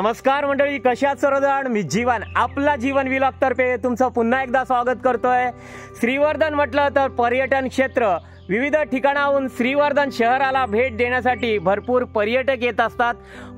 नमस्कार मंडळी, कशा आहात सर्वजण? मी जीवन, आपला जीवन व्लॉग तर्फे तुमचं पुन्हा एकदा स्वागत करतोय। श्रीवर्धन म्हटलं तर पर्यटन क्षेत्र, विविध ठिकाणाहून श्रीवर्धन शहराला भेट देण्यासाठी भरपूर पर्यटक येत असतात।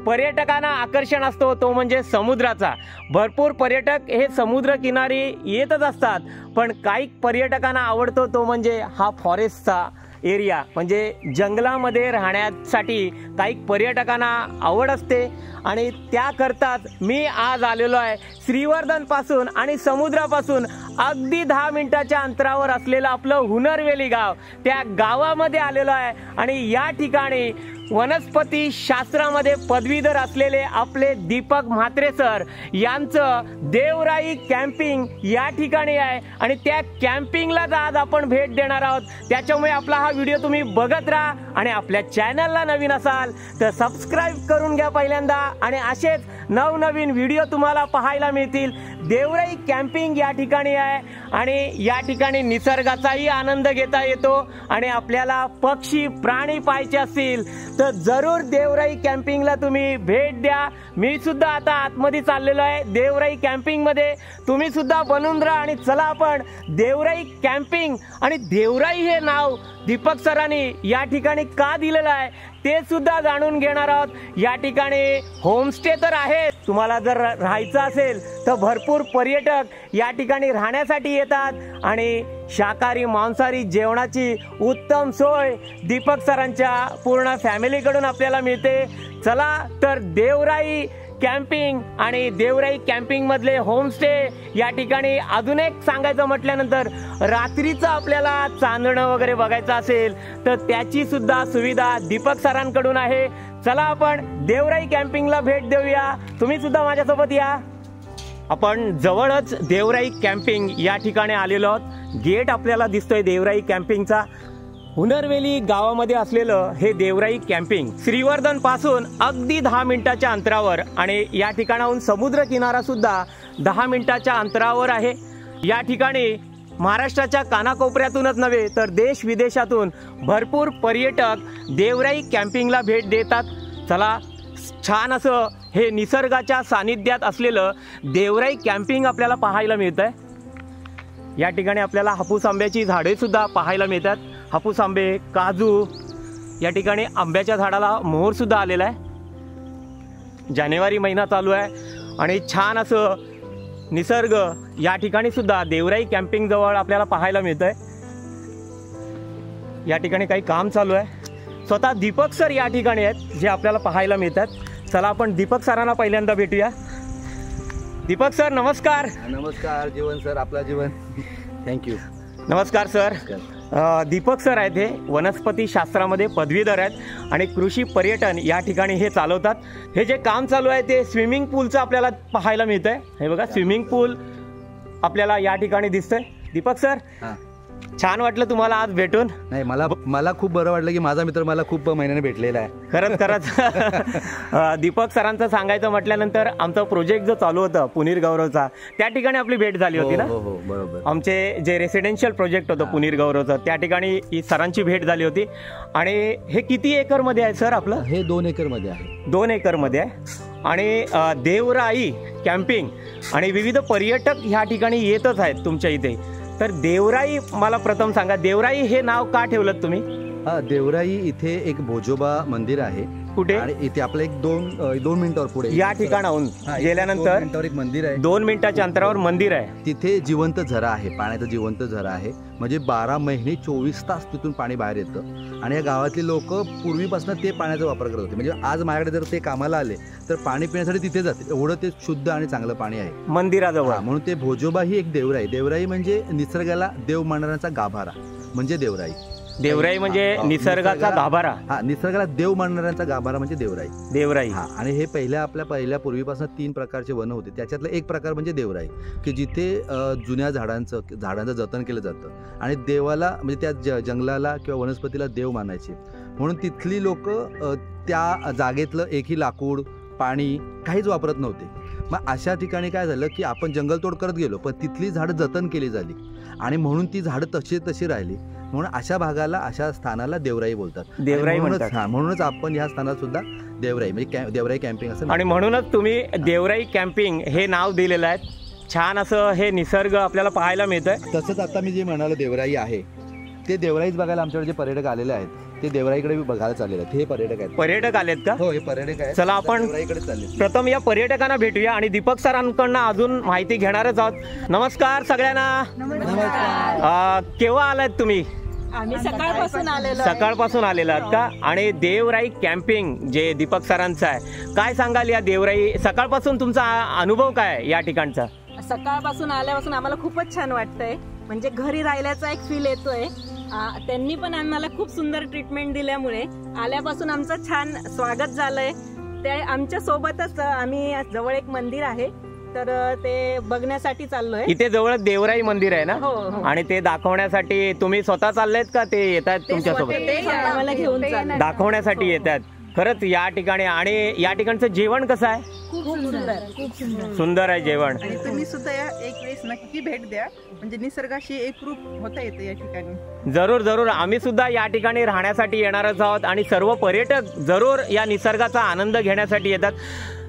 पर्यटकांना आकर्षण असतो तो म्हणजे समुद्राचा। भरपूर पर्यटक हे समुद्र किनारी येतच असतात, पण काही पर्यटकांना आवडतो तो म्हणजे हा फॉरेस्टचा एरिया, म्हणजे जंगलामध्ये राहण्यासाठी काही पर्यटकांना आवड असते आणि त्याकरताच मी आज आलेलो आहे श्रीवर्धन पासून आणि समुद्रापासून अगदी 10 मिनिटाच्या अंतरावर असलेलं आपलं हुनरवेली गाव, त्या गावामध्ये आलेलो आहे। आणि या ठिकाणी वनस्पती शास्त्रामध्ये पदवीधर असलेले आपले दीपक म्हात्रे सर यांचं देवराई कॅम्पिंग या ठिकाणी आहे आणि त्या कॅम्पिंगलाच आज आपण भेट देणार आहोत। त्याच्यामुळे आपला हा व्हिडिओ तुम्ही बघत राहा आणि आपल्या चॅनलला नवीन असाल तर सबस्क्राइब करून घ्या पहिल्यांदा, आणि असेच नवनवीन व्हिडिओ तुम्हाला पाहायला मिळतील। देवराई कॅम्पिंग या ठिकाणी आहे आणि या ठिकाणी निसर्गाचाही आनंद घेता येतो आणि आपल्याला पक्षी प्राणी पाहायचे असतील तर जरूर देवराई कॅम्पिंगला तुम्ही भेट द्या। मी सुद्धा आता आतमध्ये चाललेलो आहे देवराई कॅम्पिंग मध्ये, तुम्ही सुद्धा बनून राहा आणि चला आपण देवराई कॅम्पिंग। आणि देवराई हे नाव दीपक सरांनी या ठिकाणी का दिलेलं आहे ते सुद्धा जाणून घेणार आहोत। या ठिकाणी होमस्टे तर आहे, तुम्हाला जर राहायचं असेल तर भरपूर पर्यटक या ठिकाणी राहण्यासाठी येतात आणि शाकाहारी मांसाहारी जेवणाची उत्तम सोय दीपक सरांच्या पूर्ण फॅमिलीकडून आपल्याला मिळते। चला तर देवराई कॅम्पिंग आणि देवराई कॅम्पिंग मधले होमस्टे या ठिकाणी अजून एक सांगायचं म्हटल्यानंतर रात्रीचं आपल्याला चांदणं वगैरे बघायचं असेल तर त्याची सुद्धा सुविधा दीपक सरांकडून आहे। चला आपण देवराई कॅम्पिंगला भेट देऊया, तुम्ही सुद्धा माझ्यासोबत या। आपण जवळच देवराई कॅम्पिंग या ठिकाणी आलेलो आहोत। गेट आपल्याला दिसतोय देवराई कॅम्पिंगचा। हुनरवेली गावामध्ये असलेलं हे देवराई कॅम्पिंग श्रीवर्धन पासून अगदी 10 मिनिटाच्या अंतरावर आणि या ठिकाणाहून समुद्र किनारा सुद्धा 10 मिनिटाच्या अंतरावर आहे। या ठिकाणी महाराष्ट्राच्या कानाकोपऱ्यातूनच नव्हे तर देश विदेशातून भरपूर पर्यटक देवराई कॅम्पिंगला भेट देतात। चला, छान असं हे निसर्गाच्या सानिध्यात असलेलं देवराई कॅम्पिंग आपल्याला पाहायला मिळतंय। या ठिकाणी आपल्याला हापूस आंब्याची झाडे सुद्धा पाहायला मिळतात। हापूस आंबे, काजू, या ठिकाणी आंब्याच्या झाडाला मोहर सुद्धा आलेला आहे। जानेवारी महिना चालू आहे आणि छान असं निसर्ग या ठिकाणी सुद्धा देवराई कॅम्पिंग जवळ आपल्याला पाहायला मिळतंय। या ठिकाणी काही काम चालू आहे, स्वतः दीपक सर या ठिकाणी आहेत जे आपल्याला पाहायला मिळतात। चला आपण दीपक सरांना पहिल्यांदा भेटूया। दीपक सर नमस्कार। नमस्कार जीवन सर, आपला जीवन, थँक्यू। नमस्कार सर। दीपक सर आहेत, हे वनस्पती शास्त्रामध्ये पदवीधर आहेत आणि कृषी पर्यटन या ठिकाणी हे चालवतात। हे जे काम चालू आहे ते स्विमिंग पूलचं आपल्याला पाहायला मिळतंय। हे बघा स्विमिंग पूल आपल्याला या ठिकाणी दिसतंय। दीपक सर, छान वाटलं तुम्हाला आज भेटून? नाही, मला खूप बरं वाटलं की माझा मित्र मला खूप महिन्याने भेटलेला आहे। खरंच दीपक सरांचं सांगायचं म्हटल्यानंतर आमचा प्रोजेक्ट जो चालू होता पुनीर गौरवचा, त्या ठिकाणी आपली भेट झाली होती ना? हो हो बरोबर। आमचे जे रेसिडेन्शियल प्रोजेक्ट होतं पुनीर गौरवचं, त्या ठिकाणी सरांची भेट झाली होती। आणि हे किती एकर मध्ये आहे सर आपलं? हे 2 एकर मध्ये आहे। 2 एकर मध्ये आहे आणि देवराई कॅम्पिंग आणि विविध पर्यटक ह्या ठिकाणी येतच आहेत तुमच्या इथे। तर देवराई, मला प्रथम सांगा देवराई हे नाव का ठेवलं तुम्ही? देवराई इथे एक भोजोबा मंदिर आहे। कुठे? आणि इथे आपलं एक 2 मिनिटावर पुढे या ठिकाणाहून गेल्यानंतर एक मंदिर आहे। 2 मिनिटाच्या अंतरावर मंदिर आहे। तिथे जिवंत झरा आहे, पाण्याचा जिवंत झरा आहे, म्हणजे 12 महिने 24 तास तिथून पाणी बाहेर येतं। आणि या गावातली लोक पूर्वीपासून ते पाण्याचा वापर करत होते, म्हणजे आज माझ्याकडे जर ते कामाला आले तर पाणी पिण्यासाठी तिथे जाते, एवढं ते शुद्ध आणि चांगलं पाणी आहे मंदिराजवळ। म्हणून ते भोजोबा ही एक देवराई। देवराई म्हणजे निसर्गाला देव मानणाऱ्यांचा गाभारा म्हणजे देवराई। देवराई म्हणजे निसर्गाचा गाभारा। हा, निसर्गाला देव मानणाऱ्यांचा गाभारा म्हणजे देवराई। देवराई हा, आणि हे पहिल्या पूर्वीपासून 3 प्रकारचे वन होते, त्याच्यातलं एक प्रकार म्हणजे देवराई, की जिथे जुन्या झाडांचं जतन केलं जातं आणि देवाला म्हणजे त्या जंगलाला किंवा वनस्पतीला देव मानायचे, म्हणून तिथली लोक त्या जागेतलं एकही लाकूड, पाणी काहीच वापरत नव्हते। मग अशा ठिकाणी काय झालं की आपण जंगलतोड करत गेलो, पण तिथली झाडं जतन केली झाली आणि म्हणून ती झाडं तशी राहिली. म्हणून अशा भागाला, अशा स्थानाला देवराई बोलतात. देवराई म्हणूनच म्हणूनच आपण ह्या स्थानाला सुद्धा देवराई म्हणजे देवराई कॅम्पिंग असं. आणि म्हणूनच तुम्ही देवराई कॅम्पिंग हे नाव दिलेलं आहे. छान असं हे निसर्ग आपल्याला पाहायला मिळतंय. तसंच आता मी जे म्हणालो देवराई आहे, ते देवराईच बघायला आमच्याकडे जे पर्यटक आलेले आहेत ते देवराईकडे बघायला चाललेले आहेत. हे पर्यटक आहेत. पर्यटक आलेत का? हो, हे पर्यटक आहेत. चला आपण देवराईकडे चालले. प्रथम या पर्यटकांना भेटूया आणि दीपक सरांकडनं अजून माहिती घेणारच आहोत. नमस्कार सगळ्यांना. केव्हा आलात तुम्ही? आम्ही सकाळपासून आलेला आहात का? आणि देवराई कॅम्पिंग जे दीपक सरांचं आहे, काय सांगाल या देवराई सकाळपासून तुमचा अनुभव काय आहे या ठिकाणचा? सकाळपासून आल्यापासून आम्हाला खूपच छान वाटतंय. म्हणजे घरी राहिल्याचा एक फील येतोय. त्यांनी पण आम्हाला खूप सुंदर ट्रीटमेंट दिल्यामुळे आल्यापासून आमचं छान स्वागत झालंय. ते आमच्या सोबतच आम्ही जवळ एक मंदिर आहे तर ते बघण्यासाठी चाललोय. इथे जवळ देवराई मंदिर आहे ना? हो. आणि ते दाखवण्यासाठी तुम्ही स्वतः चाललेत का ते येत आहेत तुमच्यासोबत? आम्हाला घेऊन दाखवण्यासाठी येत आहेत. खरंच या ठिकाणी. आणि या ठिकाणचं जेवण कसं आहे? खूप सुंदर आहे जेवण. आणि तुम्ही सुद्धा एक वेळेस नक्की भेट द्या. म्हणजे निसर्गाशी एकरूप होता येतं या ठिकाणी. जरूर आम्ही सुद्धा या ठिकाणी राहण्यासाठी येणारच आहोत आणि सर्व पर्यटक जरूर या निसर्गाचा आनंद घेण्यासाठी येतात.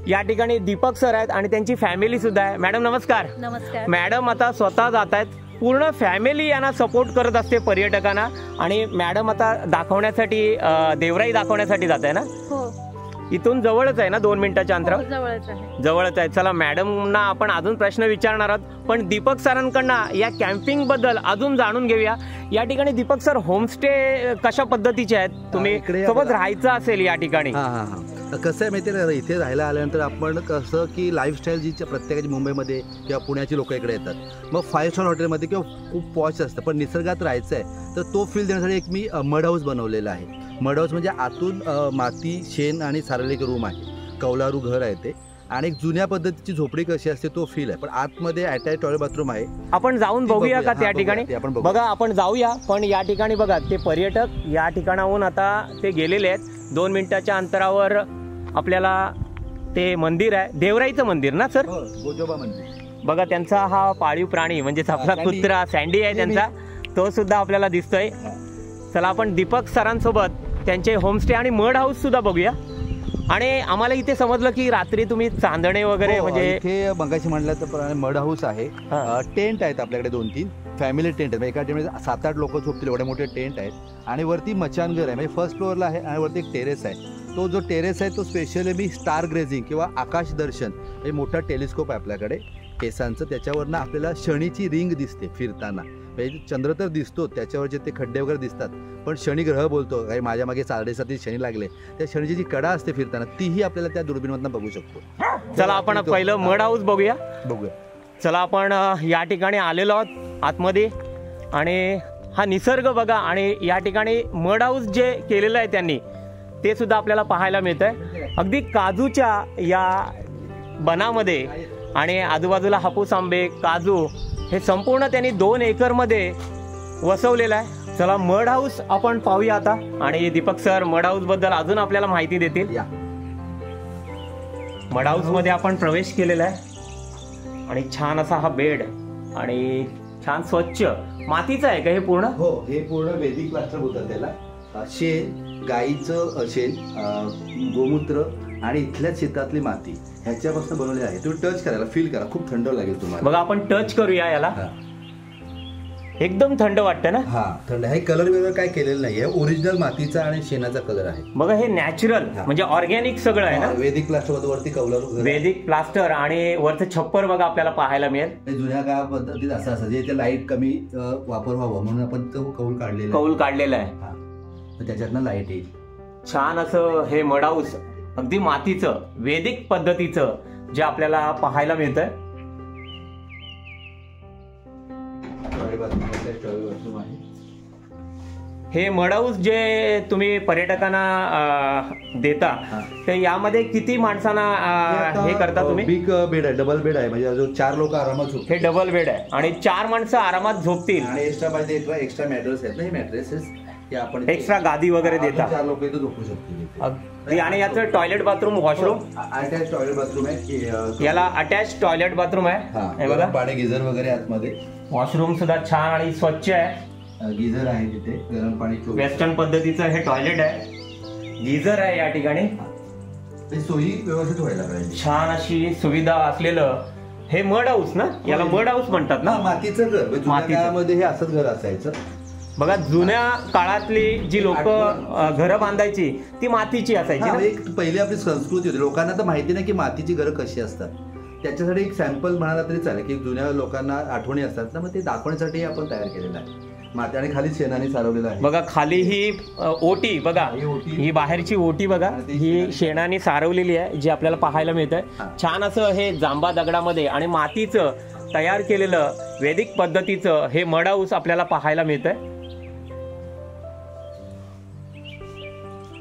या ठिकाणी दीपक सर आहेत आणि त्यांची फॅमिली सुद्धा आहे. मॅडम नमस्कार. नमस्कार. मॅडम आता स्वतः जात आहेत. पूर्ण फॅमिली यांना सपोर्ट करत असते पर्यटकांना. आणि मॅडम आता दाखवण्यासाठी देवराई दाखवण्यासाठी जात आहे ना? हो. इथून जवळच आहे ना? 2 मिनिटाच्या अंतरावर जवळच आहे. चला मॅडमना आपण अजून प्रश्न विचारणार आहोत, पण दीपक सरांकडनं या कॅम्पिंग बद्दल अजून जाणून घेऊया. या ठिकाणी दीपक सर होमस्टे कशा पद्धतीचे आहेत? तुम्ही सोबत राहायचं असेल या ठिकाणी? कसं आहे माहिती आहे, इथे राहायला आल्यानंतर आपण कसं की लाईफस्टाईल जी प्रत्येकाची मुंबईमध्ये किंवा पुण्याची लोक इकडे येतात, मग 5 स्टार हॉटेलमध्ये किंवा खूप पॉश असतं, पण निसर्गात राहायचं आहे तर तो फील देण्यासाठी एक मी मड हाऊस बनवलेला आहे. मड हाऊस म्हणजे आतून माती, शेण आणि सारवलेलं एक रूम आहे. कौलारू घर आहे ते. आणि एक जुन्या पद्धतीची झोपडी कशी असते तो फील आहे. पण आतमध्ये अटॅच टॉयलेट बाथरूम आहे. आपण जाऊन बघूया का त्या ठिकाणी? बघा आपण जाऊया. पण या ठिकाणी बघा ते पर्यटक या ठिकाणाहून आता ते गेलेले आहेत. 2 मिनिटाच्या अंतरावर आपल्याला ते मंदिर आहे, देवराईचं मंदिर ना सर? गोजोबा मंदिर. बघा त्यांचा हा पाळीव प्राणी म्हणजे आपला कुत्रा सँडी आहे त्यांचा, तो सुद्धा आपल्याला दिसतोय. चला आपण दीपक सरांसोबत त्यांचे होमस्टे आणि मड हाऊस सुद्धा बघूया. आणि आम्हाला इथे समजलं की रात्री तुम्ही चांदणे वगैरे म्हणजे इथे मगाशी म्हणलं तर मड हाऊस आहे. टेंट आहेत आपल्याकडे 2-3 फॅमिली टेंट आहेत. एका टेंटमध्ये 7-8 लोक झोपतील एवढे मोठे टेंट आहेत. आणि वरती मचानघर आहे, म्हणजे फर्स्ट फ्लोअरला आहे. आणि वरती एक टेरेस आहे. तो जो टेरेस आहे तो स्पेशली मी स्टार ग्रेझिंग किंवा आकाश दर्शन हे मोठा टेलिस्कोप आहे आपल्याकडे केसांचं. त्याच्यावरनं आपल्याला शनीची रिंग दिसते फिरताना. म्हणजे चंद्र तर दिसतो, त्याच्यावर जे ते खड्डे वगैरे दिसतात, पण शनी ग्रह बोलतो. काही माझ्या मागे 7.5 शनी लागले, त्या शनीची जी कडा असते फिरताना तीही आपल्याला त्या दुर्बीणमधनं बघू शकतो. चला आपण पहिलं मड हाऊस बघूया. चला आपण या ठिकाणी आलेलो आहोत आतमध्ये. आणि हा निसर्ग बघा. आणि या ठिकाणी मड हाऊस जे केलेलं आहे त्यांनी ते सुद्धा आपल्याला पाहायला मिळत आहे. अगदी काजूच्या या बनामध्ये आणि आजूबाजूला हापूस आंबे, काजू हे संपूर्ण त्यांनी 2 एकरमध्ये वसवलेलं आहे. चला मड हाऊस आपण पाहूया आता. आणि दीपक सर मड हाऊस बद्दल अजून आपल्याला माहिती देतील. मड हाऊस मध्ये आपण प्रवेश केलेला आहे. आणि छान असा हा बेड आणि छान स्वच्छ मातीचं आहे का हे पूर्ण? हो, हे पूर्ण वेदिक प्लास्टर बोलतात त्याला. शेण, गाईचं शेण, गोमूत्र आणि इथल्या शेतातली माती ह्याच्यापासून बनवलेलं आहे. तुम्ही टच करायला फील करा, खूप थंड लागेल तुम्हाला. बघा आपण टच करूया याला. एकदम थंड वाटतं ना? हा, थंड. हे कलर वगैरे काय केलेलं नाहीये, ओरिजिनल मातीचा आणि शेणाचा कलर आहे. बघा हे नॅचरल म्हणजे ऑर्गॅनिक सगळं आहे ना? वेदिक प्लास्टर वरती कौलारू, वेदिक प्लास्टर आणि वरचं छप्पर बघा आपल्याला पाहायला मिळेल. जुन्या काळा पद्धतीत असं असं जे लाईट कमी वापर व्हावं म्हणून आपण तो कौल काढलेला आहे. त्याच्यातनं लाईट येईल. छान असं हे मड हाऊस अगदी मातीचं वेदिक पद्धतीचं जे आपल्याला पाहायला मिळतंय. हे मड हाऊस जे तुम्ही पर्यटकांना देता ते यामध्ये किती माणसांना हे करता तुम्ही? बिग बेड आहे, डबल बेड आहे, म्हणजे 4 लोक आरामात झोपतील. हे डबल बेड आहे आणि 4 माणसं आरामात झोपतील. आणि एक्स्ट्रा पाहिजे एक्स्ट्रा मॅट्रेस आहेत ना, हे मॅट्रेसेस आपण एक्स्ट्रा गादी वगैरे देता. 4 लोक इथे झोपू शकतील. आणि याचं toilet bathroom washroom attach toilet bathroom आहे, याला अटॅच टॉयलेट बाथरूम आहे. हे बघा पाणी गिझर वगैरे आतमध्ये, वॉशरूम सुद्धा छान आणि स्वच्छ आहे. गिझर आहे तिथे गरम पाणी. वेस्टर्न पद्धतीचं हे टॉयलेट आहे, गिझर आहे या ठिकाणी. सोयी व्यवस्थित व्हायला पाहिजे. छान अशी सुविधा असलेलं हे मड हाऊस ना, याला मड हाऊस म्हणतात ना. मातीचं घर, जुन्या काळामध्ये हे असंच घर असायचं. बघा जुन्या काळातली जी लोक घरं बांधायची ती मातीची असायची ना. एक पहिली आपली संस्कृती होती. लोकांना तर माहिती नाही की मातीची घरं कशी असतात. त्याच्यासाठी एक सॅम्पल म्हणाला तरी चालेल की जुन्या लोकांना आठवणी असतात ना, मग ते दाखवण्यासाठी आपण तयार केलेलं आहे. माती आणि खाली शेणाने सारवलेलं आहे. बघा खाली ही ओटी बघा, ही बाहेरची ओटी बघा, ही शेणाने सारवलेली आहे जी आपल्याला पाहायला मिळतंय. छान असं हे जांबा दगडामध्ये आणि मातीचं तयार केलेलं वैदिक पद्धतीचं हे मड हाऊस आपल्याला पाहायला मिळतंय.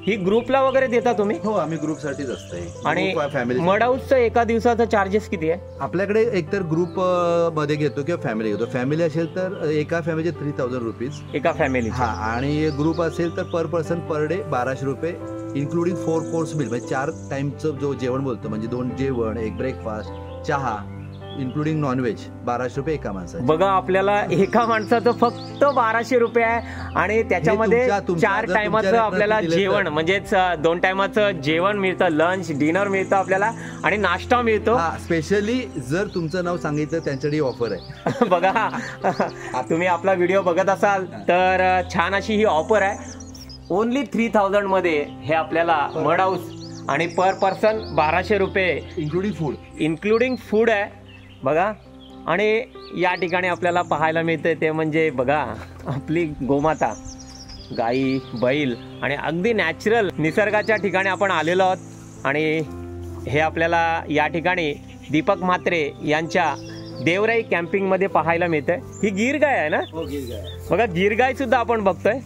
ही ग्रुपला वगैरे देता तुम्ही? हो, आम्ही ग्रुपसाठीच असतंय. आणि मड हाऊसचं एका दिवसाचं चार्जेस किती आहे? आपल्याकडे एकतर ग्रुप मध्ये घेतो किंवा फॅमिली घेतो. फॅमिली असेल तर एका फॅमिलीचे 3000 रुपीज एका फॅमिली. हा, आणि ग्रुप असेल तर पर पर्सन पर डे 1200 रुपये, इन्क्लुडिंग 4 कोर्स बिल, म्हणजे 4 टाइमचं जो जेवण बोलतो, म्हणजे 2 जेवण, 1 ब्रेकफास्ट, चहा, इन्क्लुडिंग नॉनव्हेज, 1200 रुपये एका माणसाचे. बघा आपल्याला एका माणसाचं फक्त 1200 रुपये आहे आणि त्याच्यामध्ये 4 टायमाचं आपल्याला जेवण, म्हणजेच 2 टायमाचं जेवण मिळतं, लंच डिनर मिळतं आपल्याला आणि नाश्ता मिळतो. स्पेशली जर तुमचं नाव सांगितलं त्यांच्यासाठी ऑफर आहे. बघा तुम्ही आपला व्हिडिओ बघत असाल तर छान अशी ही ऑफर आहे. ओनली 3000 मध्ये हे आपल्याला मड हाऊस आणि पर पर्सन 1200 रुपये इन्क्लुडिंग फूड आहे. बघा आणि या ठिकाणी आपल्याला पाहायला मिळते ते म्हणजे बघा आपली गोमाता, गाई, बैल आणि अगदी नॅचरल निसर्गाच्या ठिकाणी आपण आलेलो आहोत. आणि हे आपल्याला या ठिकाणी दीपक म्हात्रे यांच्या देवराई कॅम्पिंगमध्ये पाहायला मिळते. ही गिरगाय आहे ना? हो, गिरगाय. बघा गिरगाय सुद्धा आपण बघतोय.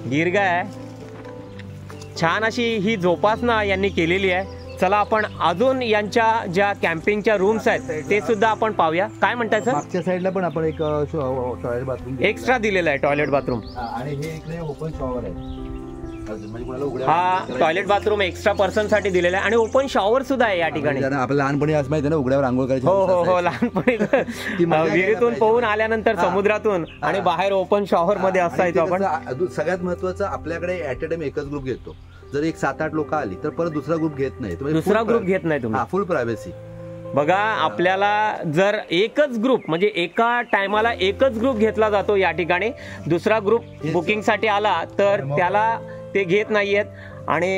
गिरगाय आहे. छान अशी ही जोपासना यांनी केलेली आहे. चला आपण अजून यांच्या ज्या कॅम्पिंगच्या रूम्स आहेत ते सुद्धा आपण पाहूया. काय म्हणताय सर? मागच्या साईडला पण आपण एक टॉयलेट बाथरूम एक्स्ट्रा दिलेला आहे, टॉयलेट बाथरूम. आणि हे इकडे ओपन शॉवर आहे. हा टॉयलेट बाथरूम एक्स्ट्रा पर्सन साठी दिलेला आहे आणि ओपन शॉवर सुद्धा आहे या ठिकाणी. आपल्या लहानपणी असं माहिती आहे ना, उघड्यावर आंघोळ करायची. हो हो हो, लहानपणी विहिरीतून पोहून आल्यानंतर समुद्रातून आणि बाहेर ओपन शॉवर मध्ये असायचो आपण. सगळ्यात महत्वाचं आपल्याकडे ऍट अ टाइम एकच ग्रुप घेतो. जर एक 7-8 लोक आली तर परत दुसरा ग्रुप घेत नाही. दुसरा ग्रुप घेत नाही तुम्ही? फुल प्रायव्हसी. बघा आपल्याला जर एकच ग्रुप म्हणजे एका टायमाला एकच ग्रुप घेतला जातो या ठिकाणी. दुसरा ग्रुप बुकिंग साठी आला तर त्याला ते घेत नाहीयेत. आणि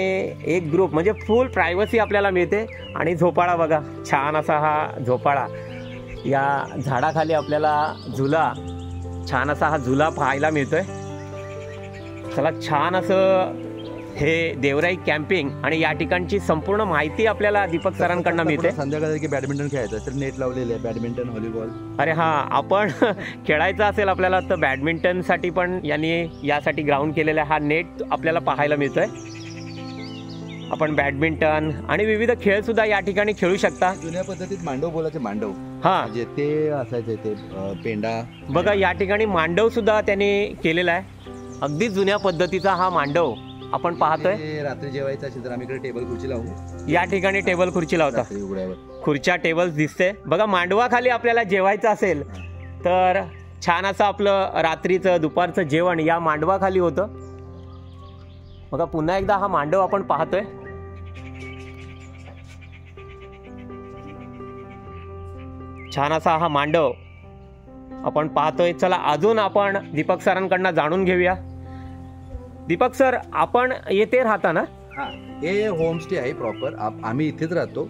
एक ग्रुप म्हणजे फुल प्रायव्हसी आपल्याला मिळते. आणि झोपाळा बघा, छान असा हा झोपाळा. या झाडाखाली आपल्याला झुला, छान असा हा झुला पाहायला मिळतोय. चला छान असं हे देवराई कॅम्पिंग आणि या ठिकाणची संपूर्ण माहिती आपल्याला दीपक सरांकडनं मिळते. संध्याकाळी की बॅडमिंटन खेळायचं तर नेट लावलेलं आहे, बॅडमिंटन, व्हॉलीबॉल. अरे हा, आपण खेळायचं असेल आपल्याला तर बॅडमिंटन साठी पण यांनी यासाठी ग्राउंड केलेला आहे. हा नेट आपल्याला पाहायला मिळतोय. आपण बॅडमिंटन आणि विविध खेळ सुद्धा या ठिकाणी खेळू शकता. जुन्या पद्धतीत मांडव बोलायचे, मांडव. हा, म्हणजे ते असायचे ते पेंडा. बघा या ठिकाणी मांडव सुद्धा त्यांनी केलेला आहे. अगदी जुन्या पद्धतीचा हा मांडव आपण पाहतोय. रात्री जेवायचं असेल तर आम्ही इकडे टेबल खुर्ची लावू. या ठिकाणी टेबल खुर्ची लावता. खुर्च्या टेबल दिसते. बघा मांडवाखाली आपल्याला जेवायचं असेल तर छान असं आपलं रात्रीचं दुपारचं जेवण या मांडवाखाली होतं. बघा पुन्हा एकदा हा मांडव आपण पाहतोय. छान असा हा मांडव आपण पाहतोय. चला अजून आपण दीपक सरांकडनं जाणून घेऊया. दीपक सर, आपण येथे राहता ना? हे होमस्टे आहे प्रॉपर. आम्ही इथेच राहतो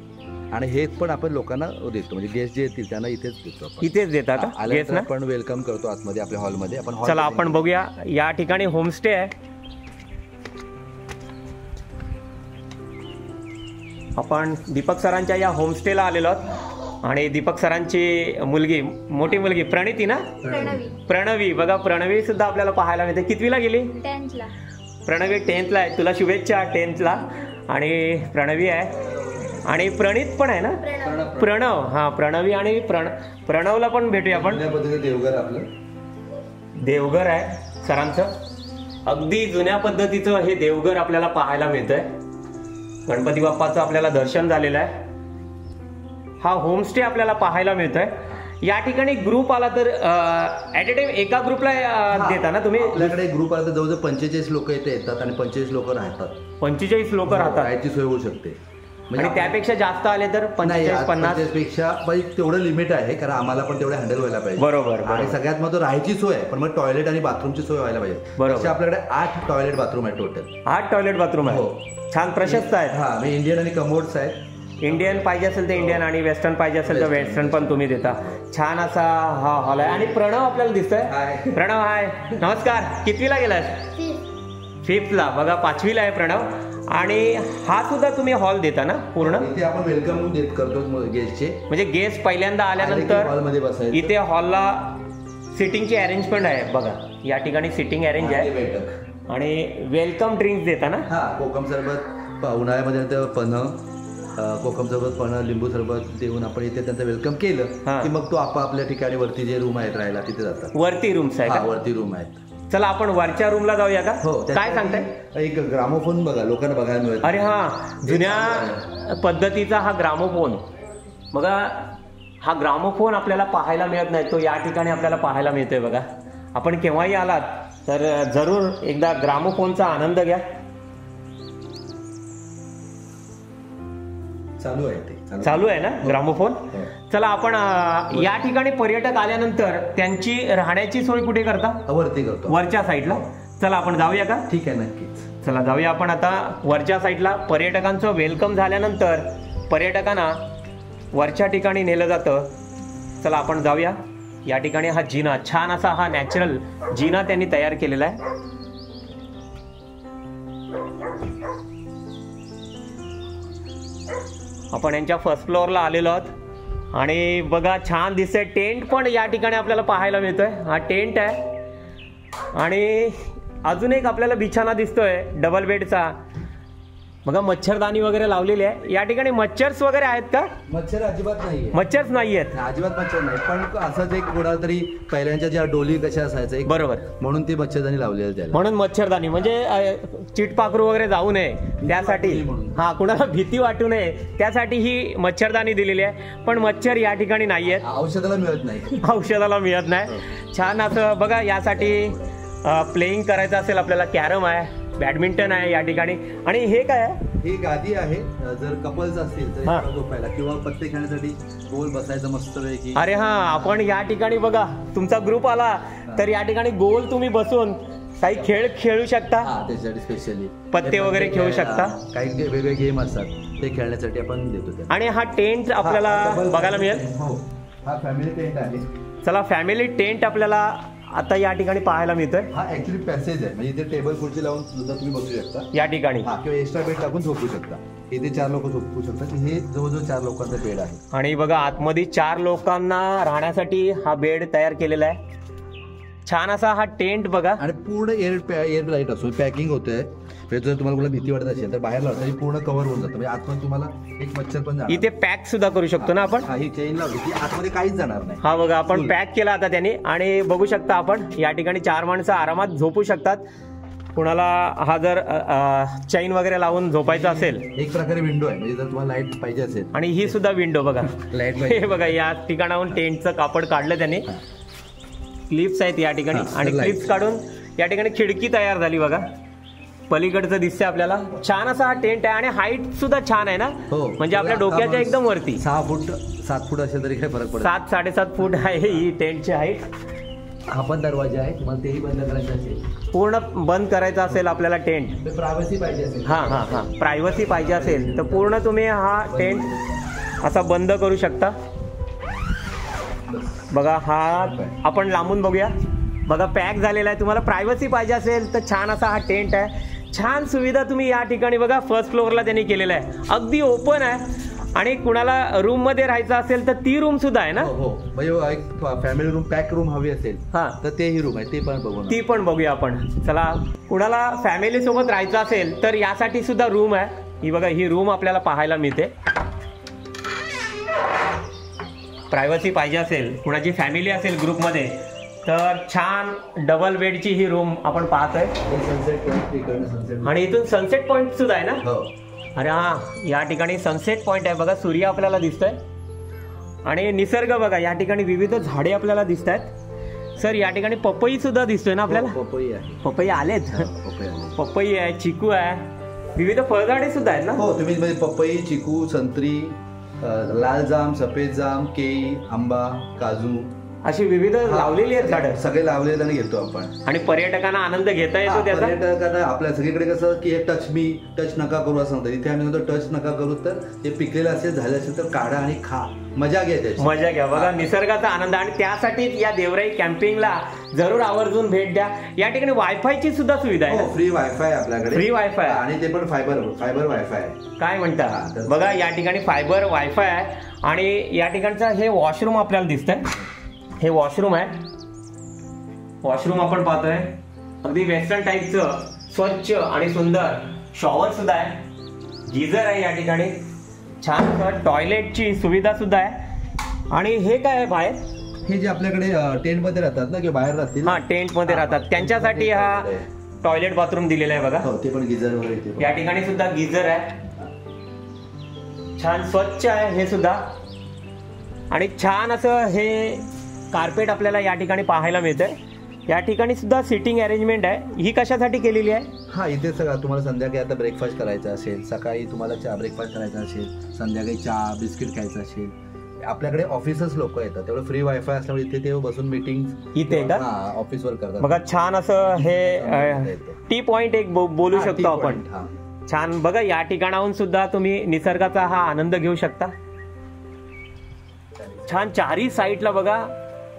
आणि हे पण आपण लोकांना देतो. म्हणजे गेस्ट जे येतील त्यांना इथेच देतो. इथेच देता का गेस्ट? आपण वेलकम करतो आतमध्ये आपल्या हॉलमध्ये. आपण चला आपण बघूया. या ठिकाणी होमस्टे आहे. आपण दीपक सरांच्या या होमस्टेला आलेलो आहोत आणि दीपक सरांची मुलगी, मोठी मुलगी प्रणिती ना? प्रणवी. बघा प्रणवी सुद्धा आपल्याला पाहायला मिळते. कितवीला गेली? 10th ला. प्रणवी 10th ला आहे. तुला शुभेच्छा 10th ला. आणि प्रणवी आहे आणि प्रणित पण आहे ना? प्रणव. हा, प्रणवी आणि प्रणवला पण भेटूया आपण. देवघर आपलं देवघर आहे सरांचं. अगदी जुन्या पद्धतीचं हे देवघर आपल्याला पाहायला मिळतंय. गणपती बाप्पाचं आपल्याला दर्शन झालेलं आहे. हा होमस्टे आपल्याला पाहायला मिळतोय. या ठिकाणी ग्रुप आला तर ऍट अ टाइम एका ग्रुपला देता ना तुम्ही? आपल्याकडे ग्रुप आला तर जवळजवळ 45 लोक इथे येतात आणि 45 लोक राहतात. 45 लोक राहतात. राहायची सोय होऊ शकते. आणि त्यापेक्षा जास्त आले तर 45-50 पेक्षा तेवढं लिमिट आहे, कारण आम्हाला पण तेवढे हँडल व्हायला पाहिजे. बरोबर. आणि सगळ्यात महत्त्वाचं राहायची सोय आहे, पण मग टॉयलेट आणि बाथरूमची सोय व्हायला पाहिजे. बरोबर. आपल्याकडे 8 टॉयलेट बाथरूम आहे टोटल. 8 टॉयलेट बाथरूम आहे. छान प्रशस्त आहेत. हा, मी इंडियन आणि कमोड्स आहेत. इंडियन पाहिजे असेल तर इंडियन आणि वेस्टर्न पाहिजे असेल तर वेस्टर्न पण तुम्ही देता. छान असा हा हॉल आहे. आणि प्रणव आपल्याला दिसतोय. प्रणव हाय, नमस्कार. कितवीला गेलास? 5th. बघा 5वीला आहे प्रणव. आणि हा सुद्धा तुम्ही हॉल देता ना पूर्ण? इथे आपण वेलकम देत करतो गेस्टचे. म्हणजे गेस्ट पहिल्यांदा आल्यानंतर हॉलमध्ये बसायचं. इथे हॉलला सिटिंगची अरेंजमेंट आहे बघा. या ठिकाणी सिटिंग अरेंज आहे. आणि वेलकम ड्रिंक्स देता ना? हा, कोकम सरबत उन्हाळ्यामध्ये कोकम सरबत पण लिंबू सरबत देऊन आपण इथे त्यांचं वेलकम केलं की मग तो आपापल्या ठिकाणी वरती जे रूम आहेत राहायला तिथे जातात. वरती रूम्स आहेत? वरती रूम आहेत. चला आपण वरच्या रूमला जाऊया का? हो. काय सांगताय? एक ग्रामोफोन बघा, लोकांना बघायला मिळत. अरे हा, जुन्या पद्धतीचा हा ग्रामोफोन बघा. हा ग्रामोफोन आपल्याला पाहायला मिळत नाही, तो या ठिकाणी आपल्याला पाहायला मिळतोय बघा. आपण केव्हाही आलात तर जरूर एकदा ग्रामोफोनचा आनंद घ्या. चालू आहे ना ग्रामोफोन? चला आपण या ठिकाणी पर्यटक आल्यानंतर त्यांची राहण्याची सोय कुठे करता? वरती करतो, वरच्या साईडला. चला आपण जाऊया का? ठीक आहे, नक्कीच. चला जाऊया आपण आता वरच्या साईडला. पर्यटकांचं वेलकम झाल्यानंतर पर्यटकांना वरच्या ठिकाणी नेलं जातं. चला आपण जाऊया. या ठिकाणी हा जिना, छान असा हा नॅचरल जिना त्यांनी तयार केलेला आहे. आपण यांच्या फर्स्ट फ्लोअरला आलेलो आहोत. आणि बघा छान दिसतंय. टेंट पण या ठिकाणी आपल्याला पाहायला मिळतोय. हा टेंट आहे. आणि अजून एक आपल्याला बिछाना दिसतोय डबल बेडचा. बघा मच्छरदाणी वगैरे लावलेली आहे. या ठिकाणी मच्छर्स वगैरे आहेत का? मच्छर अजिबात नाहीये. मच्छर्स नाही आहेत, अजिबात मच्छर नाही. पण असंच एक कोणा तरी पहिल्यांच्या ज्या डोली कशा असायचं, बरोबर, म्हणून ती मच्छरदाणी लावलेली त्याला. म्हणून मच्छरदाणी म्हणजे चिटपाखरू वगैरे जाऊ नये त्यासाठी. हा, कुणाला भीती वाटू नये त्यासाठी ही मच्छरदाणी दिलेली आहे. पण मच्छर या ठिकाणी नाही आहेत. औषधाला मिळत नाही. औषधाला मिळत नाही. छान असं बघा. यासाठी प्लेइंग करायचं असेल आपल्याला, कॅरम आहे, बॅडमिंटन आहे या ठिकाणी. आणि हे काय आहे? ही गादी आहे. जर कपल्स असतील तर झोपायला किंवा पत्ते खेळण्यासाठी गोल बसायचं मस्त पैकी. अरे हा, आपण या ठिकाणी बघा तुमचा ग्रुप आला तर या ठिकाणी गोल तुम्ही बसून काही खेळ खेळू शकता. त्याच्यासाठी स्पेशली पत्ते वगैरे खेळू शकता. काही वेगवेगळे गेम असतात ते खेळण्यासाठी आपण देतो. आणि हा टेंट आपल्याला बघायला मिळेल. हा फॅमिली टेंट आहे. चला, फॅमिली टेंट आपल्याला आता या ठिकाणी पाहायला मिळतोय. हा ऍक्च्युली पॅसेज आहे. म्हणजे इथे टेबल खुर्ची लावून सुद्धा तुम्ही बसू शकता या ठिकाणी. किंवा एक्स्ट्रा बेड टाकून झोपू शकता. इथे 4 लोक झोपू शकतात. हे जवळजवळ 4 लोकांचा बेड आहे. आणि बघा आतमध्ये 4 लोकांना राहण्यासाठी हा बेड तयार केलेला आहे. छान असा हा टेंट बघा. आणि पूर्ण एअर लाईट असो, पॅकिंग होतंय. जर तुम्हाला कुठला भीती वाटत असेल तर बाहेर लावता पूर्ण कव्हर होऊन जातं. म्हणजे आतमध्ये तुम्हाला एक मच्छर पण जाणार. इथे पॅक सुद्धा करू शकतो ना आपण. ही चेन लावली की आतमध्ये काहीच जाणार नाही. हा बघा, आपण पॅक केला आता त्यांनी. आणि बघू शकता आपण या ठिकाणी 4 माणसं आरामात झोपू शकतात. कुणाला हा जर चैन वगैरे लावून झोपायचं असेल. एक प्रकारे विंडो आहे, म्हणजे जर तुम्हाला लाईट पाहिजे असेल. आणि ही सुद्धा विंडो बघा. लाईट हे बघा, या ठिकाणाहून टेंटचं कापड काढलं त्यांनी. क्लिप्स आहेत या ठिकाणी. आणि क्लिप्स काढून या ठिकाणी खिडकी तयार झाली बघा. पलीकडचं दिसतंय आपल्याला. छान असा हा टेंट आहे. आणि हाईट सुद्धा छान आहे ना? म्हणजे आपल्या डोक्याच्या एकदम वरती. 6 फूट 7 फूट असेल तरी काही फरक पडत. 7-7.5 फूट आहे ही टेंटची हाईट. हा पण दरवाजा आहे. तुम्हाला तेही बंद करायचं असेल, पूर्ण बंद करायचं असेल आपल्याला टेंट, प्रायव्हसी पाहिजे असेल. हा प्रायव्हसी पाहिजे असेल तर पूर्ण तुम्ही हा टेंट असा बंद करू शकता. बघा, हा आपण लांबून बघूया. बघा, पॅक झालेला आहे. तुम्हाला प्रायव्हसी पाहिजे असेल तर छान असा हा टेंट आहे. छान सुविधा तुम्ही या ठिकाणी बघा फर्स्ट फ्लोअरला त्यांनी केलेला आहे. अगदी ओपन आहे. आणि कुणाला रूम मध्ये राहायचं असेल तर ती रूम सुद्धा आहे ना? हो, म्हणजे एक फॅमिली रूम, पॅक रूम हवी असेल तर तेही रूम आहे. ते पण बघू, ती पण बघूया आपण. चला, कुणाला फॅमिली सोबत राहायचं असेल तर यासाठी सुद्धा रूम आहे. ही बघा, ही रूम आपल्याला पाहायला मिळते. प्रायव्हसी पाहिजे असेल, कुणाची फॅमिली असेल ग्रुपमध्ये तर छान डबल बेडची ही रूम आपण पाहतोय आणि इथून सनसेट पॉइंट सुद्धा आहे ना. हो. अरे हा, या ठिकाणी सनसेट पॉइंट आहे बघा, सूर्य आपल्याला दिसतोय आणि निसर्ग बघा, या ठिकाणी विविध झाडे आपल्याला दिसत आहेत. सर या ठिकाणी पपई सुद्धा दिसतोय ना आपल्याला. पपई आहे. पपई आलेत. पपई आहे, चिकू आहे, विविध फळझाडे सुद्धा आहेत ना. हो, तुम्ही म्हणजे पपई, चिकू, संत्री, लाल जाम, सफेद जाम, केळी, आंबा, काजू अशी विविध लावलेली आहेत झाडं, सगळे लावलेले आणि घेतो आपण. आणि पर्यटकांना आनंद घेता येतो त्याचा. पर्यटकांना आपल्या सगळीकडे कसं की हे टच नका करू असं म्हणतात, इथे आम्ही म्हणतो टच नका करू, तर ते पिकलेलं असेल झालं असेल तर काढा आणि खा, मजा घ्या त्याची. मजा घ्या बघा, निसर्गाचा आनंद. आणि त्यासाठी या देवराई कॅम्पिंगला जरूर आवर्जून भेट द्या. या ठिकाणी वायफायची सुद्धा सुविधा आहे. फ्री वायफाय आपल्याकडे, फ्री वायफाय, आणि ते पण फायबर वायफाय आहे. काय म्हणता बघा, या ठिकाणी फायबर वायफाय आहे. आणि या ठिकाणचं हे वॉशरूम आपल्याला दिसतंय, हे वॉशरूम आहे. वॉशरूम आपण पाहतोय अगदी वेस्टर्न टाईपचं, स्वच्छ आणि सुंदर. शॉवर सुद्धा आहे, गीझर आहे या ठिकाणी, छान टॉयलेटची सुविधा सुद्धा आहे. आणि हे काय आहे बाहेर, हे जे आपल्याकडे टेंट मध्ये राहतात ना किंवा बाहेर राहतील, हा टेंट मध्ये राहतात त्यांच्यासाठी हा टॉयलेट बाथरूम दिलेला आहे बघा. ते पण गिझर वगैरे. या ठिकाणी सुद्धा गिझर आहे, छान स्वच्छ आहे हे सुद्धा. आणि छान असं हे कार्पेट आपल्याला या ठिकाणी पाहायला मिळतंय. या ठिकाणी सुद्धा सिटिंग अरेंजमेंट आहे. ही कशासाठी केलेली आहे. हा, इथे सगळं तुम्हाला संध्याकाळी आता ब्रेकफास्ट करायचा असेल, सकाळी तुम्हाला चहा ब्रेकफास्ट करायचा असेल, संध्याकाळी चहा बिस्किट खायचं असेल, आपल्याकडे ऑफिसच लोक येतात, तेवढं फ्री वायफाय असल्यामुळे इथे ते बसून मीटिंग इथे का ऑफिसवर करतात बघा. छान असं हे टी पॉइंट एक बोलू शकतो आपण. छान बघा, या ठिकाणाहून सुद्धा तुम्ही निसर्गाचा हा आनंद घेऊ शकता. छान चारही साईडला बघा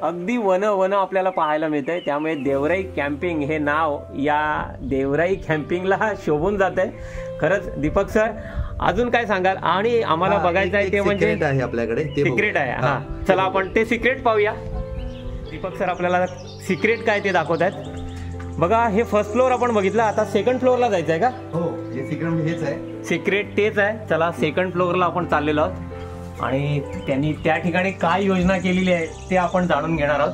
अगदी वन आपल्याला पाहायला मिळतंय. त्यामुळे देवराई कॅम्पिंग हे नाव या देवराई कॅम्पिंगला शोभून जात आहे खरंच. दीपक सर अजून काय सांगाल. आणि आम्हाला बघायचं आहे ते म्हणजे आपल्याकडे सिक्रेट आहे. हा, चला आपण ते सिक्रेट पाहूया. दीपक सर आपल्याला सिक्रेट काय ते दाखवत आहेत बघा. हे फर्स्ट फ्लोअर आपण बघितलं, आता सेकंड फ्लोअरला जायचंय का. हो, हे सिक्रेट हेच आहे, सिक्रेट तेच आहे. चला सेकंड फ्लोअरला आपण चाललेलो आहोत आणि त्यांनी त्या ठिकाणी काय योजना केलेली आहे ते आपण जाणून घेणार आहोत.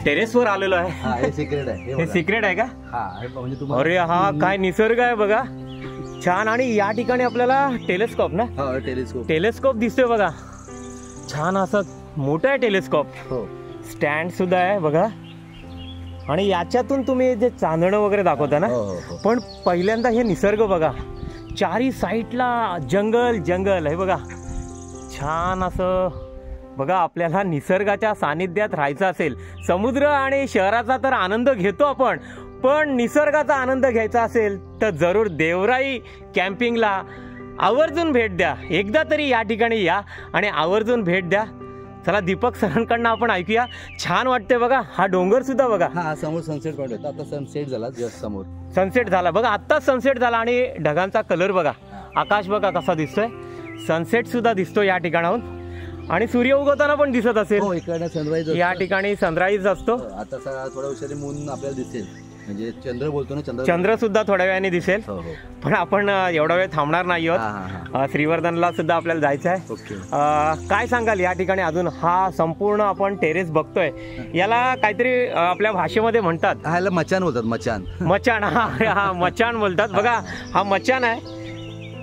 टेरेसवर आलेलो आहे. हे सिक्रेट आहे. हे सिक्रेट आहे का. म्हणजे अरे हा काय निसर्ग आहे बघा, छान. आणि या ठिकाणी आपल्याला टेलिस्कोप ना, टेलिस्कोप दिसतोय बघा. छान असं मोठं आहे टेलिस्कोप. स्टँड सुद्धा आहे बघा. आणि याच्यातून तुम्ही जे चांदणं वगैरे दाखवता ना, पण पहिल्यांदा हे निसर्ग बघा. चारी साईडला जंगल आहे बघा. छान असं बघा. आपल्याला निसर्गाच्या सानिध्यात राहायचं असेल, समुद्र आणि शहराचा तर आनंद घेतो आपण, पण निसर्गाचा आनंद घ्यायचा असेल तर जरूर देवराई कॅम्पिंगला आवर्जून भेट द्या. एकदा तरी या ठिकाणी या आणि आवर्जून भेट द्या. चला दीपक सरांकडनं आपण ऐकूया. छान वाटते बघा. हा डोंगर सुद्धा बघा. हा, समोर सनसेट पॉइंट होता, आता सनसेट झाला, जस्ट समोर सनसेट झाला बघा. आत्ताच सनसेट झाला आणि ढगांचा कलर बघा, आकाश बघा कसा दिसतोय. सनसेट सुद्धा दिसतो या ठिकाणाहून आणि सूर्य उगवताना पण दिसत असेल. इकडे सनराईज, या ठिकाणी सनराईज असतो. आता थोड्या उशिरा मून आपल्याला दिसेल, म्हणजे चंद्र बोलतो ना, चंद्र सुद्धा थोड्या वेळाने दिसेल. पण आपण एवढा वेळ थांबणार नाही आहोत. श्रीवर्धनला सुद्धा आपल्याला जायचं आहे. काय सांगाल या ठिकाणी अजून. हा संपूर्ण आपण टेरेस बघतोय, याला काहीतरी आपल्या भाषेमध्ये म्हणतात, ह्याला मचान बोलतात. मचान. हा मचान बोलतात बघा. हा मचान आहे.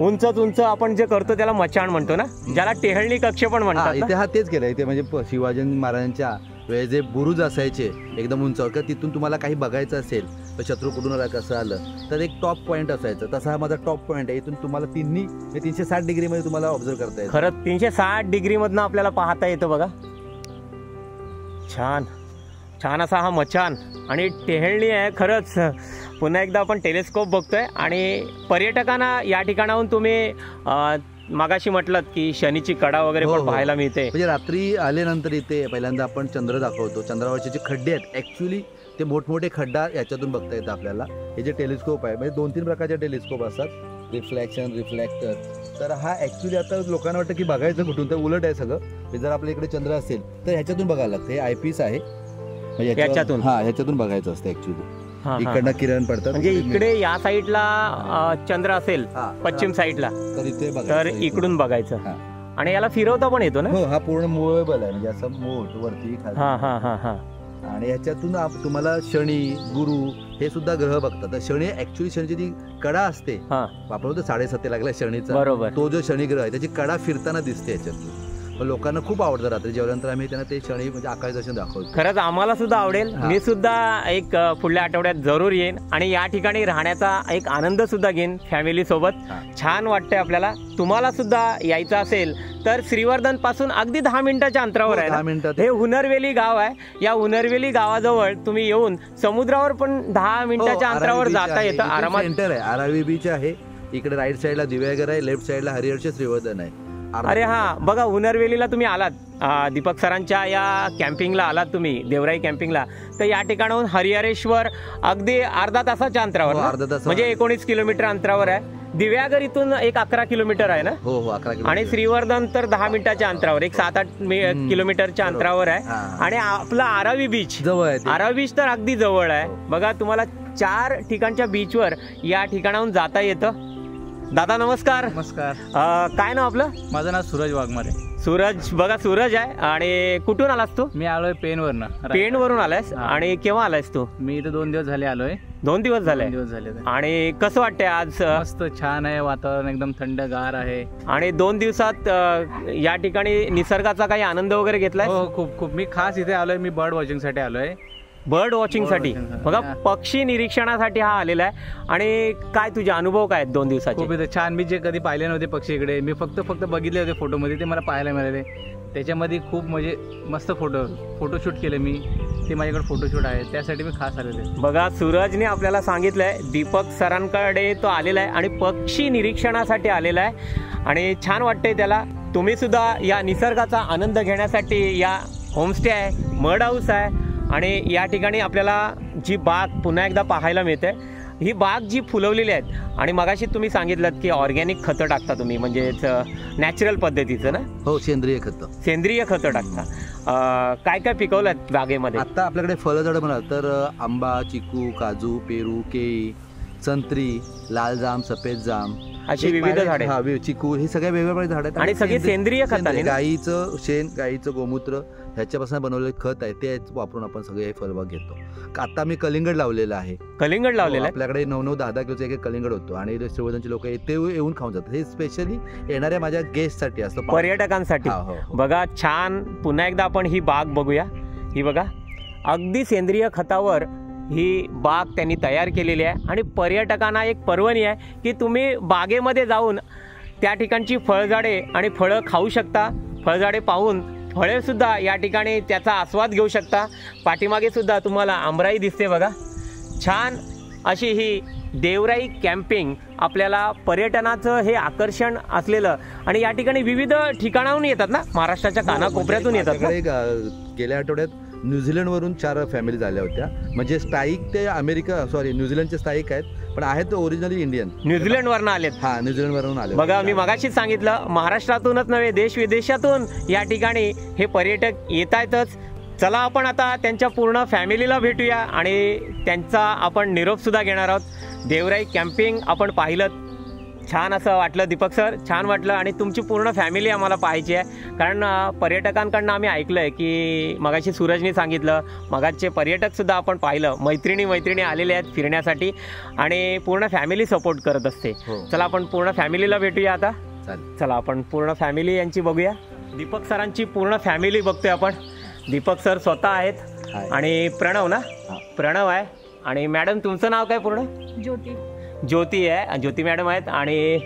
उंच आपण जे करतो त्याला मचान म्हणतो ना, ज्याला टेहळणी कक्ष पण म्हणतात. इथे हा तेच केलं. इथे म्हणजे शिवाजी महाराजांच्या वेळेस जे बुरुज असायचे एकदम उंचावर, का तिथून तुम्हाला काही बघायचं असेल तर शत्रू कुठून आला कसं आलं तर एक टॉप पॉईंट असायचं. तसा हा माझा टॉप पॉईंट आहे. इथून तुम्हाला 360 डिग्रीमध्ये तुम्हाला ऑब्झर्व करता येतं. खरंच 360 डिग्रीमधनं आपल्याला पाहता येतं बघा. छान असा हा मचान आणि टेहळणी आहे खरंच. पुन्हा एकदा आपण टेलिस्कोप बघतोय आणि पर्यटकांना या ठिकाणाहून तुम्ही मागाशी म्हटलं की शनीची कडा वगैरे पण पाहायला मिळते. म्हणजे रात्री आल्यानंतर इथे पहिल्यांदा आपण चंद्र दाखवतो. चंद्रावरचे जे खड्डे आहेत ऍक्च्युली ते मोठमोठे खड्डा याच्यातून बघता येतं आपल्याला. हे जे टेलिस्कोप आहे म्हणजे 2-3 प्रकारचे टेलिस्कोप असतात, रिफ्लेक्शन, रिफ्लेक्टर. तर हा ऍक्च्युली आता लोकांना वाटतं की बघायचं कुठून, तर उलट आहे सगळं. जर आपल्या इकडे चंद्र असेल तर ह्याच्यातून बघायला लागतं. हे आयपीस आहे, ह्याच्यातून बघायचं असतं ऍक्च्युली. इकडनं किरण पडतात, म्हणजे इकडे या साईडला चंद्र असेल, पश्चिम साईडला, तर इकडून बघायचं. आणि याला फिरवता पण येतो ना? हो, हा पूर्ण मूवेबल आहे, म्हणजे असं मूव होतो वरती खाली. हा हा हा हा. आणि ह्याच्यातून तुम्हाला शनी, गुरु हे सुद्धा ग्रह बघतात. शनी ऍक्च्युली शनीची जी कडा असते, हा आपण बोलतो 7.5 लागला शनीचा, बरोबर. तो जो शनी ग्रह आहे त्याची कडा फिरताना दिसते याच्यातून. पण लोकांना खूप आवडतं. रात्री जेवल्यानंतर आम्ही त्यांना ते शनी म्हणजे आकाश दर्शन दाखवतो. खरंच आम्हाला सुद्धा आवडेल. हा. मी सुद्धा एक पुढल्या आठवड्यात जरूर येईन आणि या ठिकाणी राहण्याचा एक आनंद सुद्धा घेईन फॅमिली सोबत. हा. छान वाटतंय आपल्याला. तुम्हाला सुद्धा यायचं असेल तर श्रीवर्धन पासून अगदी 10 मिनिटाच्या अंतरावर आहे 10 ना? मिनिटात हे हुनरवेली गाव आहे. या हुनरवेली गावाजवळ तुम्ही येऊन समुद्रावर पण 10 मिनिटाच्या अंतरावर जाता येतं आरामात. सेंटर आहे, आरावी बीच आहे. इकडे राईट साईडला दिव्यागर आहे, लेफ्ट साईडला हरिहरचे श्रीवर्धन आहे. अरे हा बघा, हुनरवेलीला तुम्ही आलात, दीपक सरांच्या या कॅम्पिंगला आलात तुम्ही, देवराई कॅम्पिंगला, तर या ठिकाणाहून हरिहरेश्वर अगदी अर्धा तासाच्या अंतरावर हो, ना? अर्धा तास म्हणजे 19 किलोमीटर अंतरावर आहे. दिव्यागर इथून एक 11 किलोमीटर आहे ना? हो हो, 11 किलोमीटर. आणि श्रीवर्धन तर 10 मिनिटाच्या अंतरावर, एक 7-8 किलोमीटरच्या अंतरावर आहे. हा. आणि आपला आरावी बीच, जवळ आहे ते. आरावी बीच तर अगदी जवळ आहे. हो. बघा, तुम्हाला 4 ठिकाणच्या बीचवर या ठिकाणाहून जाता येतं. दादा नमस्कार. नमस्कार. काय नाव आपलं? माझं नाव सूरज वाघमारे. सूरज, बघा सूरज आहे. आणि कुठून आलास तू? मी आलोय पेनवरनं. पेणवरून आलायस? हा. आणि केव्हा आलायस तू? मी इथं 2 दिवस झाले आलोय. 2 दिवस झाले. 2 दिवस झाले. आणि कसं वाटतंय आज? मस्त छान आहे वातावरण, एकदम थंडगार आहे. आणि 2 दिवसात या ठिकाणी निसर्गाचा काही आनंद वगैरे घेतलाय? हो, खूप खूप. मी खास इथे आलोय, मी बर्ड वॉचिंग साठी आलोय. बर्ड वॉचिंग साठी. बघा, पक्षी निरीक्षणासाठी हा आलेला आहे. आणि काय तुझे अनुभव काय आहेत 2 दिवसाचे? खूप इथे छान. मी जे कधी पाहिले नव्हते पक्षी इकडे, मी फक्त बघितले होते फोटोमध्ये, ते मला पाहायला मिळाले. त्याच्यामध्ये खूप म्हणजे मस्त फोटोशूट केले मी. ते माझ्याकडे फोटोशूट आहे, त्यासाठी मी खास आलेले. बघा, सूरजने आपल्याला सांगितलंय दीपक सरांकडे तो आलेला आहे आणि पक्षी निरीक्षणासाठी आलेला आहे. आणि छान वाटतंय त्याला. तुम्ही सुद्धा या निसर्गाचा आनंद घेण्यासाठी या होमस्टे आहे, मड हाऊस आहे. आणि या ठिकाणी आपल्याला जी बाग पुन्हा एकदा पाहायला मिळते. ही बाग जी फुलवलेली आहेत, आणि मगाशी तुम्ही सांगितलं की ऑर्गॅनिक खतं टाकता तुम्ही, म्हणजेच नॅचरल पद्धतीचं ना? हो, सेंद्रिय खतं. सेंद्रिय खतं टाकता. काय काय पिकवलं बागेमध्ये? आता आपल्याकडे फळझाडं म्हणाल तर आंबा, चिकू, काजू, पेरू, केळी, संत्री, लाल जाम, सफेद जाम, अशी विविध झाडे. हा, चिकू, ही सगळ्या वेगवेगळे झाड आहेत. आणि सगळी सेंद्रिय खताने ना? गाईचं शेण, गाईचं गोमूत्र ह्याच्यापासून बनवलेलं खत आहे, ते वापरून आपण सगळे हे फळबाग घेतो. आता मी कलिंगड लावलेलं आहे. कलिंगड लावलेलं आहे? आपल्याकडे 9-9, 10-10 किलोचं एक कलिंगड होतो. आणि श्रीवर्धनचे लोक ते येऊन खाऊन जातात. हे स्पेशली येणाऱ्या माझ्या गेस्टसाठी असतं, पर्यटकांसाठी. बघा, छान. पुन्हा एकदा आपण ही बाग बघूया. ही बघा, अगदी सेंद्रिय खतावर ही बाग त्यांनी तयार केलेली आहे. आणि पर्यटकांना एक पर्वणी आहे की तुम्ही बागेमध्ये जाऊन त्या ठिकाणची फळझाडे आणि फळं खाऊ शकता. फळझाडे पाहून फळे सुद्धा या ठिकाणी त्याचा आस्वाद घेऊ शकता. पाठीमागे सुद्धा तुम्हाला आंबराई दिसते बघा. छान अशी ही देवराई कॅम्पिंग आपल्याला पर्यटनाचं हे आकर्षण असलेलं. आणि या ठिकाणी विविध ठिकाणाहून येतात ना, महाराष्ट्राच्या कानाकोपऱ्यातून येतात ना? गेल्या आठवड्यात न्यूझीलंडवरून 4 फॅमिली झाल्या होत्या. म्हणजे स्थायिक ते न्यूझीलंडचे स्थायिक आहेत, पण आहेत ओरिजिनली इंडियन. न्यूझीलंडवरून आलेत? हा, न्यूझीलंडवरून आले. बघा, मी मगाशीच सांगितलं, महाराष्ट्रातूनच नव्हे, देश विदेशातून या ठिकाणी हे पर्यटक येत आहेतच. चला, आपण आता त्यांच्या पूर्ण फॅमिलीला भेटूया आणि त्यांचा आपण निरोप सुद्धा घेणार आहोत. देवराई कॅम्पिंग आपण पाहिलं, छान असं वाटलं दीपक सर, छान वाटलं. आणि तुमची पूर्ण फॅमिली आम्हाला पाहायची आहे. कारण पर्यटकांकडनं आम्ही ऐकलंय की मगाशी सूरजनी सांगितलं, मगाचे पर्यटकसुद्धा आपण पाहिलं, मैत्रिणी आलेले आहेत फिरण्यासाठी आणि पूर्ण फॅमिली सपोर्ट करत असते. चला, आपण पूर्ण फॅमिलीला भेटूया आता. चला, आपण पूर्ण फॅमिली यांची बघूया. दीपक सरांची पूर्ण फॅमिली बघतोय आपण. दीपक सर स्वतः आहेत आणि प्रणव ना? प्रणव आहे. आणि मॅडम, तुमचं नाव काय पूर्ण? ज्योती आहे. ज्योती मॅडम आहेत. आणि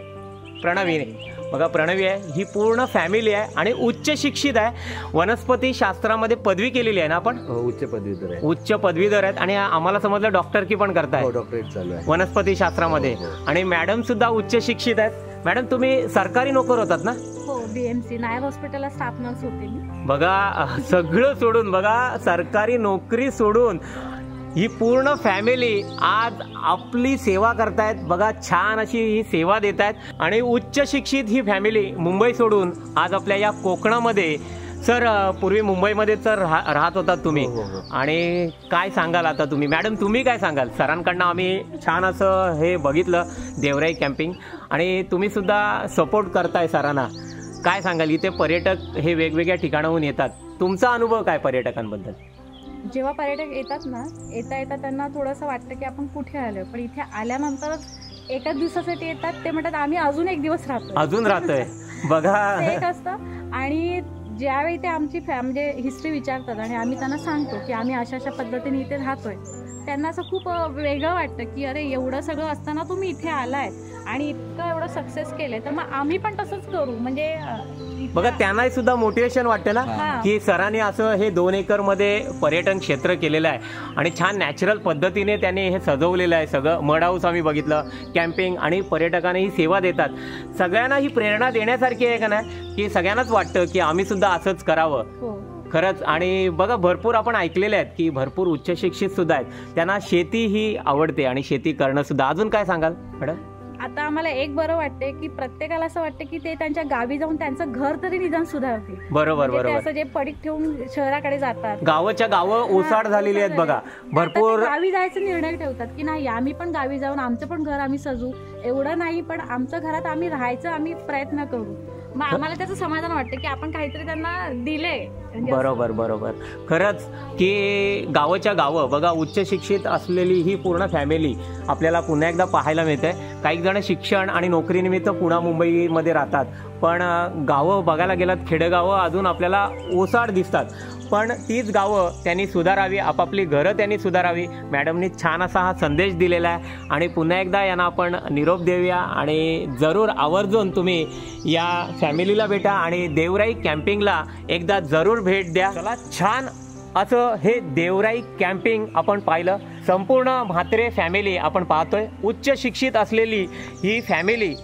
प्रणवी, बघा प्रणवी आहे. ही पूर्ण फॅमिली आहे आणि उच्च शिक्षित आहे. वनस्पती शास्त्रामध्ये पदवी केलेली आहे ना आपण? उच्च पदवीधर आहे. उच्च पदवीधर आहेत. आणि आम्हाला समजलं डॉक्टरकी पण करताय. डॉक्टरेट चालू आहे वनस्पती शास्त्रामध्ये. आणि मॅडम सुद्धा उच्च शिक्षित आहेत. मॅडम, तुम्ही सरकारी नोकर होतात ना? हो, BMC नायर हॉस्पिटलला स्टाफ नर्स होते मी. बघा, सगळं सोडून, बघा सरकारी नोकरी सोडून ही पूर्ण फॅमिली आज आपली सेवा करतायत. बघा, छान अशी ही सेवा देत आहेत. आणि उच्च शिक्षित ही फॅमिली मुंबई सोडून आज आपल्या या कोकणामध्ये. सर, पूर्वी मुंबईमध्ये तर राहत होतात तुम्ही. आणि काय सांगाल आता तुम्ही? मॅडम, तुम्ही काय सांगाल? सरांकडनं आम्ही छान असं हे बघितलं देवराई कॅम्पिंग, आणि तुम्ही सुद्धा सपोर्ट करताय सरांना. काय सांगाल, इथे पर्यटक हे वेगवेगळ्या ठिकाणाहून येतात, तुमचा अनुभव काय पर्यटकांबद्दल? जेव्हा पर्यटक येतात ना, येता त्यांना थोडंसं वाटतं की आपण कुठे आलोय, पण इथे आल्यानंतरच एकाच दिवसासाठी येतात. ते म्हणतात आम्ही अजून एक दिवस अजून राहतोय बघा. ते एक असतं. आणि ज्यावेळी ते आमची म्हणजे हिस्ट्री विचारतात आणि आम्ही त्यांना सांगतो की आम्ही अशा पद्धतीने इथे राहतोय, त्यांना असं खूप वेगळं वाटतं की अरे एवढं सगळं असताना तुम्ही इथे आलाय आणि इतकं एवढं सक्सेस केलंय, तर मग आम्ही पण तसंच करू. म्हणजे बघा, त्यांनाही सुद्धा मोटिवेशन वाटतं ना की सरांनी असं हे 2 एकरमध्ये पर्यटन क्षेत्र केलेलं आहे आणि छान नॅचरल पद्धतीने त्यांनी हे सजवलेलं आहे सगळं. मड हाऊस आम्ही बघितलं, कॅम्पिंग, आणि पर्यटकांना ही सेवा देतात. सगळ्यांना ही प्रेरणा देण्यासारखी आहे का नाही, की सगळ्यांनाच वाटतं की आम्ही सुद्धा असंच करावं. खरंच. आणि बघा, भरपूर आपण ऐकलेले आहेत की भरपूर उच्च शिक्षित सुद्धा आहेत, त्यांना शेती ही आवडते आणि शेती करणं सुद्धा. अजून काय सांगाल मॅडम? आता आम्हाला एक बरं वाटते की प्रत्येकाला असं वाटतं की ते त्यांच्या गावी जाऊन त्यांचं घर तरी निदान सुधारतील. बरोबर म्हणजे ते बरोबर. असं जे पडीक ठेवून शहराकडे जातात, गावाच्या गावं ओसाड झालेली आहेत बघा. भरपूर गावी जायचा निर्णय ठेवतात की नाही आम्ही पण गावी जाऊन आमचं पण घर आम्ही सजू. एवढं नाही, पण आमच्या घरात आम्ही राहायचं आम्ही प्रयत्न करू. मग आम्हाला त्याचं समाधान वाटतं की आपण काहीतरी त्यांना दिले. बरोबर बरोबर. खरंच की गावाच्या गावं बघा, उच्च शिक्षित असलेली ही पूर्ण फॅमिली आपल्याला पुन्हा एकदा पाहायला मिळते. काही जण शिक्षण आणि नोकरीनिमित्त पुणे मुंबईमध्ये राहतात, पण गावं बघायला गेलात, खेडेगावं अजून आपल्याला ओसाड दिसतात. पण तीच गावं त्यांनी सुधारावी, आपापली घरं त्यांनी सुधारावी. मॅडमनी छान असा हा संदेश दिलेला आहे आणि पुन्हा एकदा यांना आपण निरोप देऊया आणि जरूर आवर्जून तुम्ही या फॅमिलीला भेटा आणि देवराई कॅम्पिंगला एकदा जरूर भेट द्या. चला, छान असं हे देवराई कॅम्पिंग आपण पाहिलं. संपूर्ण म्हात्रे फॅमिली आपण पाहतोय. उच्च शिक्षित असलेली ही फॅमिली.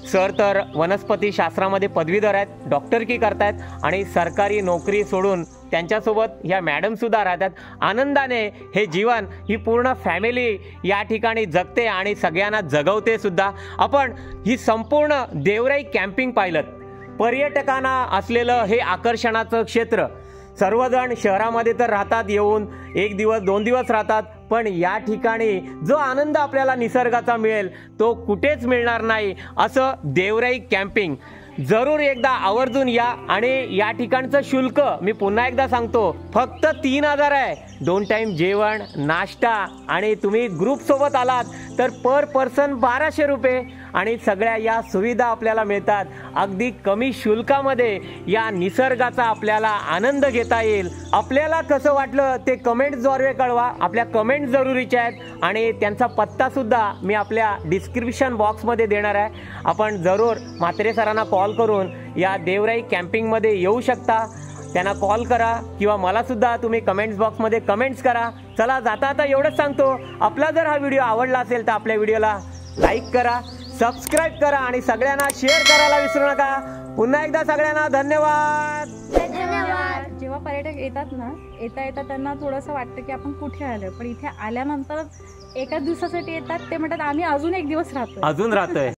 सर तर वनस्पती शास्त्रामध्ये पदवीधर आहेत, डॉक्टरकी करतायत आणि सरकारी नोकरी सोडून त्यांच्यासोबत ह्या मॅडम सुद्धा राहतात. आनंदाने हे जीवन ही पूर्ण फॅमिली या ठिकाणी जगते आणि सगळ्यांना जगवते सुद्धा. आपण ही संपूर्ण देवराई कॅम्पिंग पाहिलं. पर्यटकांना असलेलं हे आकर्षणाचं क्षेत्र. सर्वजण शहरामध्ये तर राहतात, येऊन 1 दिवस 2 दिवस राहतात, पण या ठिकाणी जो आनंद आपल्याला निसर्गाचा मिळेल तो कुठेच मिळणार नाही. असं देवराई कॅम्पिंग. जरूर एकदा आवर्जून या. आणि या ठिकाणचं शुल्क मी पुन्हा एकदा सांगतो, फक्त 3000 आहे. 2 टाइम जेवण, नाश्ता, आणि तुम्ही ग्रुपसोबत आलात तर पर पर्सन 1200 रुपये. आणि सगळ्या या सुविधा आपल्याला मिळतात अगदी कमी शुल्कामध्ये. या निसर्गाचा आपल्याला आनंद घेता येईल. आपल्याला कसं वाटलं ते कमेंट्सद्वारे कळवा. आपल्या कमेंट जरुरीच्या आहेत आणि त्यांचा पत्ता सुद्धा मी आपल्या डिस्क्रिप्शन बॉक्समध्ये देणार आहे. आपण जरूर म्हात्रे सरांना कॉल करून या देवराई कॅम्पिंगमध्ये येऊ शकता. त्यांना कॉल करा किंवा मला सुद्धा तुम्ही कमेंट्स बॉक्समध्ये कमेंट्स करा. चला, जाता आता एवढंच सांगतो, आपला जर हा व्हिडिओ आवडला असेल तर आपल्या व्हिडिओला लाईक करा, सबस्क्राईब करा आणि सगळ्यांना शेअर करायला विसरू नका. पुन्हा एकदा सगळ्यांना धन्यवाद. जेव्हा पर्यटक येतात ना, येता त्यांना थोडंसं वाटतं की आपण कुठे आलोय, पण इथे आल्यानंतर एकाच दिवसासाठी येतात. ते म्हणतात आम्ही अजून एक दिवस राहतोय.